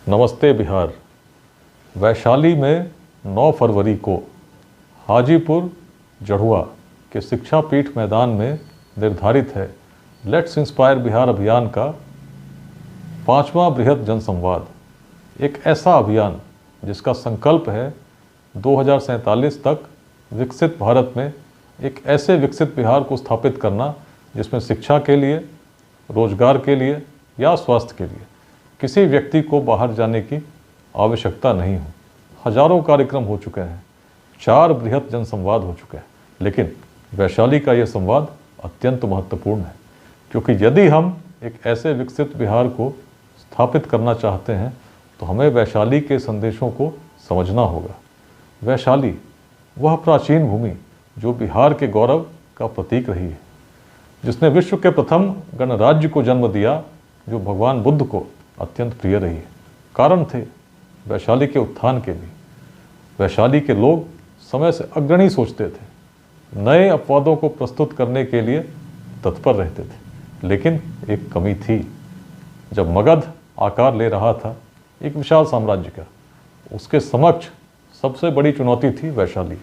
नमस्ते बिहार। वैशाली में 9 फरवरी को हाजीपुर जढ़ुआ के शिक्षा पीठ मैदान में निर्धारित है लेट्स इंस्पायर बिहार अभियान का 5वां बृहद जनसंवाद। एक ऐसा अभियान जिसका संकल्प है 2047 तक विकसित भारत में एक ऐसे विकसित बिहार को स्थापित करना जिसमें शिक्षा के लिए, रोजगार के लिए या स्वास्थ्य के लिए किसी व्यक्ति को बाहर जाने की आवश्यकता नहीं हो। हजारों कार्यक्रम हो चुके हैं, 4 बृहद जनसंवाद हो चुके हैं, लेकिन वैशाली का ये संवाद अत्यंत महत्वपूर्ण है, क्योंकि यदि हम एक ऐसे विकसित बिहार को स्थापित करना चाहते हैं तो हमें वैशाली के संदेशों को समझना होगा। वैशाली वह प्राचीन भूमि जो बिहार के गौरव का प्रतीक रही है, जिसने विश्व के प्रथम गणराज्य को जन्म दिया, जो भगवान बुद्ध को अत्यंत प्रिय रही है। कारण थे वैशाली के उत्थान के भी। वैशाली के लोग समय से अग्रणी सोचते थे, नए अपवादों को प्रस्तुत करने के लिए तत्पर रहते थे, लेकिन एक कमी थी। जब मगध आकार ले रहा था एक विशाल साम्राज्य का, उसके समक्ष सबसे बड़ी चुनौती थी वैशाली,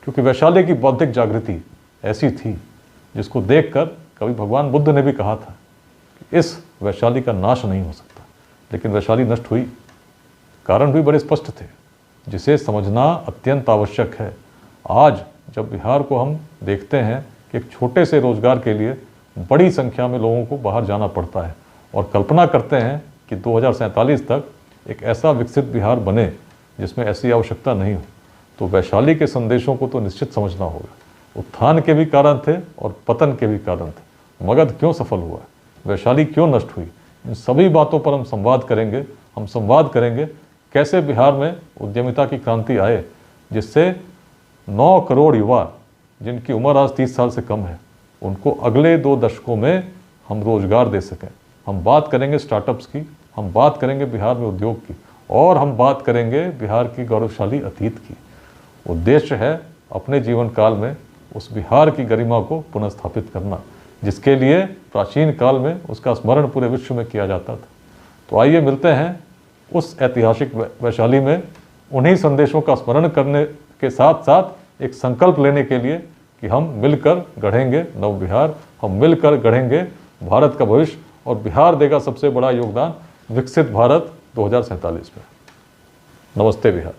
क्योंकि वैशाली की बौद्धिक जागृति ऐसी थी जिसको देखकर कभी भगवान बुद्ध ने भी कहा था कि इस वैशाली का नाश नहीं हो सकता। लेकिन वैशाली नष्ट हुई। कारण भी बड़े स्पष्ट थे, जिसे समझना अत्यंत आवश्यक है। आज जब बिहार को हम देखते हैं कि एक छोटे से रोजगार के लिए बड़ी संख्या में लोगों को बाहर जाना पड़ता है और कल्पना करते हैं कि 2047 तक एक ऐसा विकसित बिहार बने जिसमें ऐसी आवश्यकता नहीं हो, तो वैशाली के संदेशों को तो निश्चित समझना होगा। उत्थान के भी कारण थे और पतन के भी कारण थे। मगध क्यों सफल हुआ, वैशाली क्यों नष्ट हुई, इन सभी बातों पर हम संवाद करेंगे। हम संवाद करेंगे कैसे बिहार में उद्यमिता की क्रांति आए, जिससे 9 करोड़ युवा जिनकी उम्र आज 30 साल से कम है, उनको अगले 2 दशकों में हम रोजगार दे सकें। हम बात करेंगे स्टार्टअप्स की, हम बात करेंगे बिहार में उद्योग की, और हम बात करेंगे बिहार की गौरवशाली अतीत की। उद्देश्य है अपने जीवन काल में उस बिहार की गरिमा को पुनः स्थापित करना, जिसके लिए प्राचीन काल में उसका स्मरण पूरे विश्व में किया जाता था। तो आइए मिलते हैं उस ऐतिहासिक वैशाली में, उन्हीं संदेशों का स्मरण करने के साथ साथ एक संकल्प लेने के लिए कि हम मिलकर गढ़ेंगे नव बिहार, हम मिलकर गढ़ेंगे भारत का भविष्य, और बिहार देगा सबसे बड़ा योगदान विकसित भारत 2047 में। नमस्ते बिहार।